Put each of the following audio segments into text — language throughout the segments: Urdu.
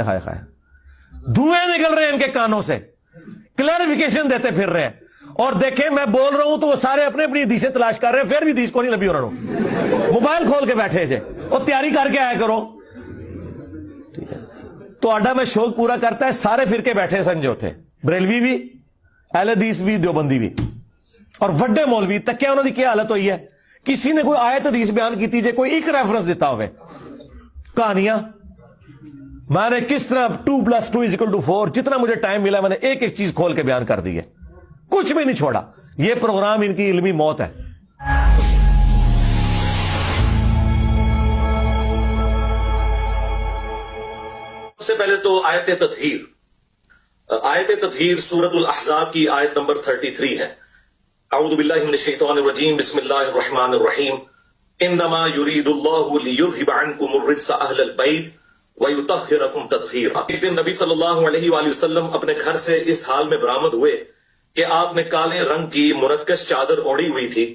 ہائے ہائے دھوئیں نکل رہے ہیں ان کے کانوں سے, کلیریفیکیشن دیتے پھر رہے ہیں. اور دیکھیں میں بول رہا ہوں تو وہ سارے اپنے اپنی حدیثیں تلاش کر رہے ہیں, پھر بھی حدیث کو نہیں لبی انہوں نے, موبائل کھول کے بیٹھے تھے اور تیاری کر کے آیا کرو. تو آڈا میں شوق پورا کرتا ہے, سارے فرقے بیٹھے سن جو تھے, بریلوی بھی, اہل حدیث بھی, دیوبندی بھی, اور وڈے مولوی تک. کیا انہوں نے کیا حالت ہوئی ہے, کسی نے کوئی آیت حدیث بیان کی تھی, کوئی ایک ریفرنس دیتا ہوئے, کہانیاں میں نے کس طرح 2+2=4, جتنا مجھے ٹائم ملا میں نے ایک ایک چیز کھول کے بیان کر دی ہے, کچھ بھی نہیں چھوڑا. یہ پروگرام ان کی علمی موت ہے. سب سے پہلے تو آیت تطہیر سورۃ الاحزاب کی آیت نمبر 33 ہے. اعوذ باللہ من الشیطان الرجیم, بسم اللہ الرحمن الرحیم. انما یرید اللہ لیذھب عنکم الرجس اہل البیت ویطہرکم تطہیرا. ایک دن نبی صلی اللہ علیہ وآلہ وسلم اپنے گھر سے اس حال میں برآمد ہوئے کہ آپ نے کالے رنگ کی مرکز چادر اوڑھی ہوئی تھی.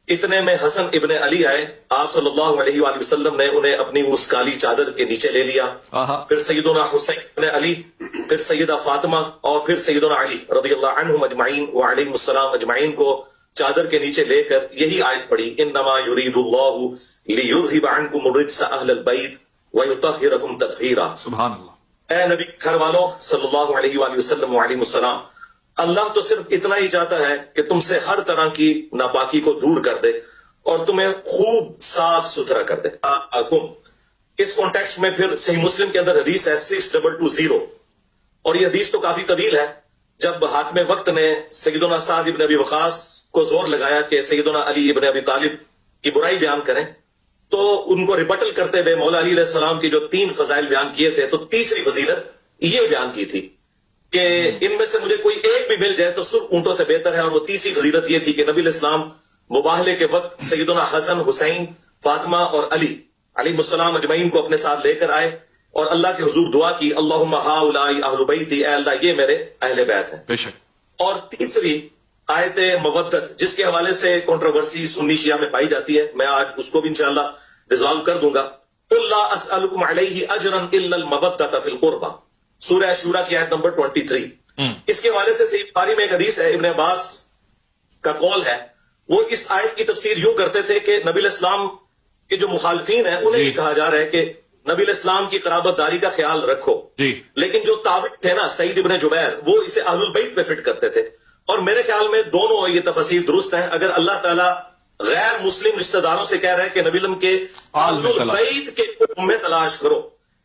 اتنے میں حسن ابن علی آئے. آپ صلی اللہ علیہ وآلہ وسلم نے انہیں اپنی اس کالی چادر کے نیچے لے لیا. پھر سیدنا حسین ابن علی, پھر سیدہ فاطمہ, اور پھر سیدنا علی رضی اللہ عنہم اجمعین وعلیہم السلام اجمعین کو چادر کے نیچے لے کر یہی آیت پڑھی, انما یرید اللہ لیذھب عنکم الرجس اہل البیت ویطہرکم تطہیرا. سبحان اللہ. اے نبی گھر والوں صلی اللہ علیہ وآلہ وسلم وعلیہم السلام, اللہ تو صرف اتنا ہی چاہتا ہے کہ تم سے ہر طرح کی ناپاکی کو دور کر دے اور تمہیں خوب صاف ستھرا کر دے. اس کانٹیکسٹ میں پھر صحیح مسلم کے اندر حدیث ہے 6220, اور یہ حدیث تو کافی طویل ہے. جب حاکم وقت نے سیدنا سعد ابن ابی وقاص کو زور لگایا کہ سیدنا علی ابن ابی طالب کی برائی بیان کریں, تو ان کو ریبٹل کرتے ہوئے مولا علی علیہ السلام کی جو 3 فضائل بیان کیے تھے, تو تیسری فضیلت یہ بیان کی تھی کہ ان میں سے مجھے کوئی ایک بھی مل جائے تو صرف اونٹوں سے بہتر ہے. اور وہ تیسری فضیلت یہ تھی کہ نبی علیہ السلام مباہلے کے وقت سیدنا حسن, حسین, فاطمہ اور علی علیہ السلام اجمعین کو اپنے ساتھ لے کر آئے اور اللہ کے حضور دعا کی, اللہم ہؤلاء اہل بیتی, اے اللہ یہ میرے اہل بیت ہیں. بے شک. اور تیسری آیت مودت, جس کے حوالے سے کنٹروورسی سنی شیعہ میں پائی جاتی ہے, میں آج اس کو بھی انشاءاللہ ریزالو کر دوں گا. قل لا اسألکم علیہ اجرا الا المودۃ فی القربى, سورہ شورا کی آیت نمبر 23. اس کے حوالے سے صحیح بخاری میں ایک حدیث ہے, ابن عباس کا قول ہے, وہ اس آیت کی تفسیر یوں کرتے تھے کہ نبی علیہ السلام کے جو مخالفین ہیں انہیں کہا جا رہا ہے کہ نبی علیہ السلام کی قرابت داری کا خیال رکھو, لیکن جو تابع تھے نا سعید ابن جبیر, وہ اسے اہل البیت پہ فٹ کرتے تھے. اور میرے خیال میں دونوں یہ تفسیر درست ہیں. اگر اللہ تعالیٰ غیر مسلم رشتہ داروں سے کہہ رہے ہیں کہ نبی علم کے اہل البیت کے حکم میں تلاش کرو,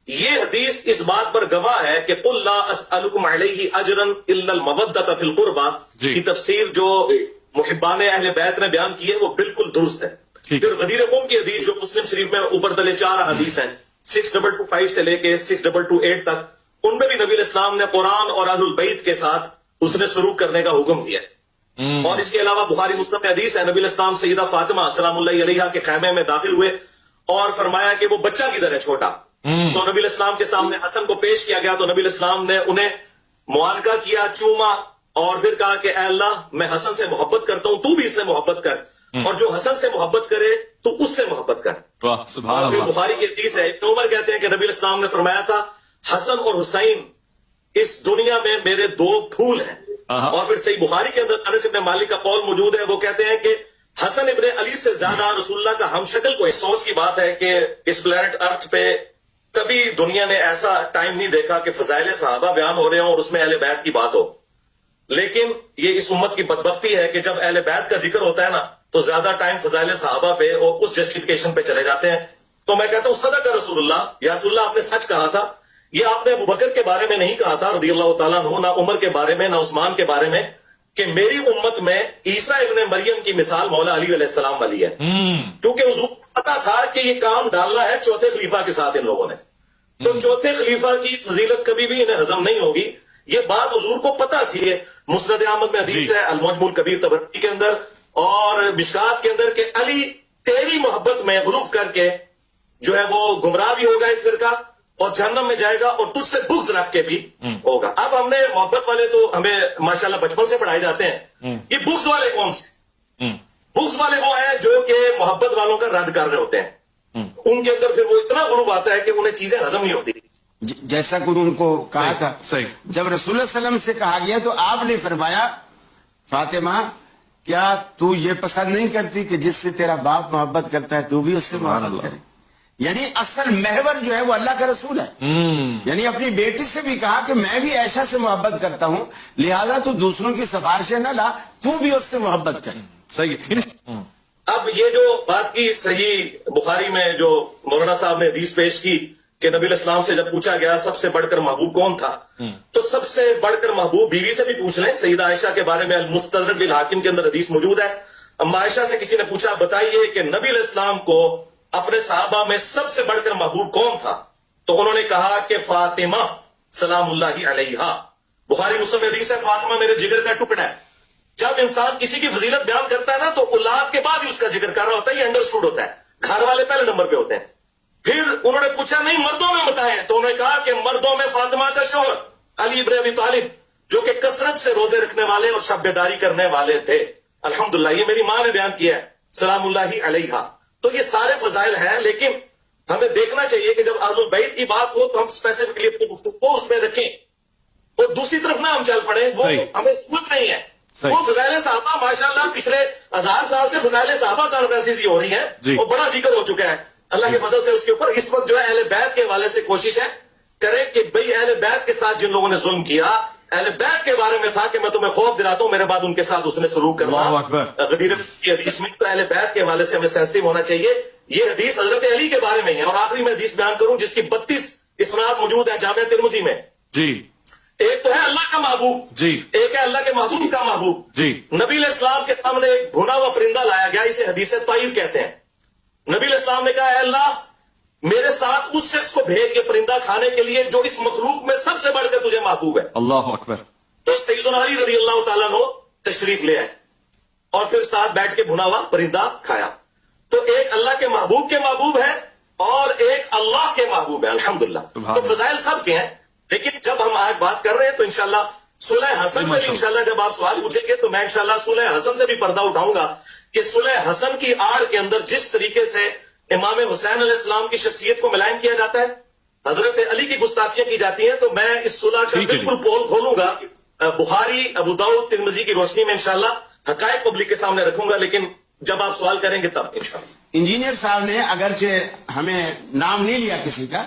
یہ حدیث اس بات پر گواہ ہے کہ قل لا اسألکم علیہ اجرا الا المودۃ فی القربى کی تفسیر جو محبان اہل بیت نے بیان کی ہے وہ بالکل درست ہے. پھر غدیر قوم کی حدیث جو مسلم شریف میں اوپر تلے 4 حدیث ہیں 6225 سے لے کے 6228 تک, ان میں بھی نبی علیہ السلام نے قرآن اور اہل البیت کے ساتھ اس نے سلوک کرنے کا حکم دیا ہے. اور اس کے علاوہ بخاری مسلم میں حدیث ہے, نبی علیہ السلام سیدہ فاطمہ سلام اللہ علیہا کے خیمے میں داخل ہوئے اور فرمایا کہ وہ بچہ کدھر ہے چھوٹا. تو نبی علیہ السلام کے سامنے حسن کو پیش کیا گیا, تو نبی علیہ السلام نے انہیں معانقہ کیا, چوما, اور پھر کہا کہ اے اللہ میں حسن سے محبت کرتا ہوں, تو بھی اس سے محبت کر, اور جو حسن سے محبت کرے تو اس سے محبت کر. اور پھر بخاری کی حدیث ہے, ابن عمر کہتے ہیں کہ نبی علیہ السلام نے فرمایا تھا حسن اور حسین اس دنیا میں میرے 2 پھول ہیں. اور پھر صحیح بخاری کے اندر انس ابن مالک کا قول موجود ہے, وہ کہتے ہیں کہ حسن ابن علی سے زیادہ رسول اللہ کا ہم شکل کو افسوس کی بات ہے کہ اس پلانٹ ارتھ پہ کبھی دنیا نے ایسا ٹائم نہیں دیکھا کہ فضائل صحابہ بیان ہو رہے ہوں اور اس میں اہل بیت کی بات ہو. لیکن یہ اس امت کی بدبختی ہے کہ جب اہل بیت کا ذکر ہوتا ہے نا تو زیادہ ٹائم فضائل صحابہ پہ اور اس جسٹیفیکیشن پہ چلے جاتے ہیں. تو میں کہتا ہوں صدق رسول اللہ, یا رسول اللہ آپ نے سچ کہا تھا. یہ آپ نے ابو بکر کے بارے میں نہیں کہا تھا رضی اللہ تعالیٰ عنہ, نہ عمر کے بارے میں, نہ عثمان کے بارے میں, کہ میری امت میں عیسیٰ ابن مریم کی مثال مولا علی علیہ السلام والی ہے. کیونکہ حضور کو پتا تھا کہ یہ کام ڈالنا ہے چوتھے خلیفہ کے ساتھ ان لوگوں نے, تو چوتھے خلیفہ کی فضیلت کبھی بھی انہیں ہضم نہیں ہوگی. یہ بات حضور کو پتا تھی. مسند احمد میں حدیث ہے المجمع الکبیر طبرانی کے اندر اور مشکات کے اندر کہ علی تیری محبت میں غلوف کر کے جو ہے وہ گمراہ بھی ہوگا ایک فرقہ اور جہنم میں جائے گا, اور تجھ سے بغض رکھ کے بھی ہوگا. اب ہم نے محبت والے تو ہمیں ماشاءاللہ بچپن سے پڑھائے جاتے ہیں, یہ بغض والے کون سے؟ بغض والے وہ ہیں جو کہ محبت والوں کا رد کر رہے ہوتے ہیں. ان کے اندر پھر وہ اتنا غلوب آتا ہے کہ انہیں چیزیں ہضم نہیں ہوتی. جیسا کہ ان کو کہا تھا. صحیح. جب رسول اللہ صلی اللہ علیہ وسلم سے کہا گیا تو آپ نے فرمایا فاطمہ کیا تو یہ پسند نہیں کرتی کہ جس سے تیرا باپ محبت کرتا ہے تو بھی اس سے محبت کرے. یعنی اصل محور جو ہے وہ اللہ کا رسول ہے. یعنی اپنی بیٹی سے بھی کہا کہ میں بھی عائشہ سے محبت کرتا ہوں, لہذا تو دوسروں کی سفارشیں نہ لا, تو بھی اس سے محبت کر. صحیح. اب یہ جو بات کی صحیح بخاری میں جو مولانا صاحب نے حدیث پیش کی کہ نبی علیہ السلام سے جب پوچھا گیا سب سے بڑھ کر محبوب کون تھا, تو سب سے بڑھ کر محبوب بیوی سے بھی پوچھ لیں. سیدہ عائشہ کے بارے میں المستدرک بالحاکم کے اندر حدیث موجود ہے. اما عائشہ سے کسی نے پوچھا بتائیے کہ نبی علیہ السلام کو اپنے صحابہ میں سب سے بڑھ کر محبوب کون تھا, تو انہوں نے کہا کہ فاطمہ سلام اللہ علیہا. بخاری مسلم حدیث ہے فاطمہ میرے جگر کا ٹکڑا ہے. جب انسان کسی کی فضیلت بیان کرتا ہے نا تو اولاد کے بعد ہی اس کا ذکر کر رہا ہوتا ہے, یہ انڈرسٹوڈ ہوتا ہے. گھر والے پہلے نمبر پہ ہوتے ہیں. پھر انہوں نے پوچھا نہیں مردوں میں بتائیں, تو انہوں نے کہا کہ مردوں میں فاطمہ کا شوہر علی ابن ابی طالب جو کہ کثرت سے روزے رکھنے والے اور شب بیداری کرنے والے تھے. الحمدللہ یہ میری ماں نے بیان کیا ہے سلام اللہ علیہا. تو یہ سارے فضائل ہیں, لیکن ہمیں دیکھنا چاہیے کہ جب اہل البیت کی بات ہو تو ہم اسپیسیفکلی اپنی گفتگو کو اس میں رکھیں اور دوسری طرف نہ ہم چل پڑیں. وہ ہمیں ضرورت نہیں ہے. وہ فضائل صحابہ ماشاءاللہ پچھلے 1000 سال سے فضائل صحابہ کانفرنسز ہو رہی ہیں اور بڑا ذکر ہو چکا ہے اللہ کے فضل سے اس کے اوپر. اس وقت جو ہے اہل بیت کے حوالے سے کوشش ہے کریں کہ بھئی اہل بیت کے ساتھ جن لوگوں نے ظلم کیا, اہل بیت کے بارے میں تھا کہ میں تمہیں خوف دلاتا ہوں, میرے بعد ان کے ساتھ اس نے سلوک کرنا. غدیر کی حدیث میں تو اہل بیت کے حوالے سے ہمیں سینسٹیو ہونا چاہیے. یہ حدیث حضرت علی کے بارے میں ہے. اور آخری میں حدیث بیان کروں جس کی 32 اسناد موجود ہیں جامع ترمذی میں. جی. ایک تو ہے اللہ کا محبوب, جی. ایک ہے اللہ کے محبوب کا محبوب. جی. نبی علیہ السلام کے سامنے ایک بھونا ہوا پرندہ لایا گیا, اسے حدیث طائر کہتے ہیں. نبی علیہ السلام نے کہا اے اللہ میرے ساتھ اس شخص کو بھیج کے پرندہ کھانے کے لیے جو اس مخلوق میں سب سے بڑھ کر تجھے محبوب ہے. اللہ اکبر. تو سیدنا علی رضی اللہ تعالیٰ عنہ تشریف لے آئے اور پھر ساتھ بیٹھ کے بھنا ہوا پرندہ کھایا. تو ایک اللہ کے محبوب ہے اور ایک اللہ کے محبوب ہے. الحمدللہ. تو فضائل سب کے ہیں, لیکن جب ہم آج بات کر رہے ہیں تو انشاءاللہ صلح حسن میں بھی انشاءاللہ جب آپ سوال پوچھیں گے تو میں انشاءاللہ صلح حسن سے بھی پردہ اٹھاؤں گا کہ صلح حسن کی آڑ کے اندر جس طریقے سے امام حسین علیہ السلام کی شخصیت کو ملائن کیا جاتا ہے, حضرت علی کی گستاخیاں کی جاتی ہیں, تو میں اس صلح کا بالکل پول کھولوں گا بخاری ابو داؤد ترمذی کی روشنی میں انشاءاللہ حقائق پبلک کے سامنے رکھوں گا, لیکن جب آپ سوال کریں گے تب انشاءاللہ. انجینئر صاحب نے اگرچہ ہمیں نام نہیں لیا کسی کا,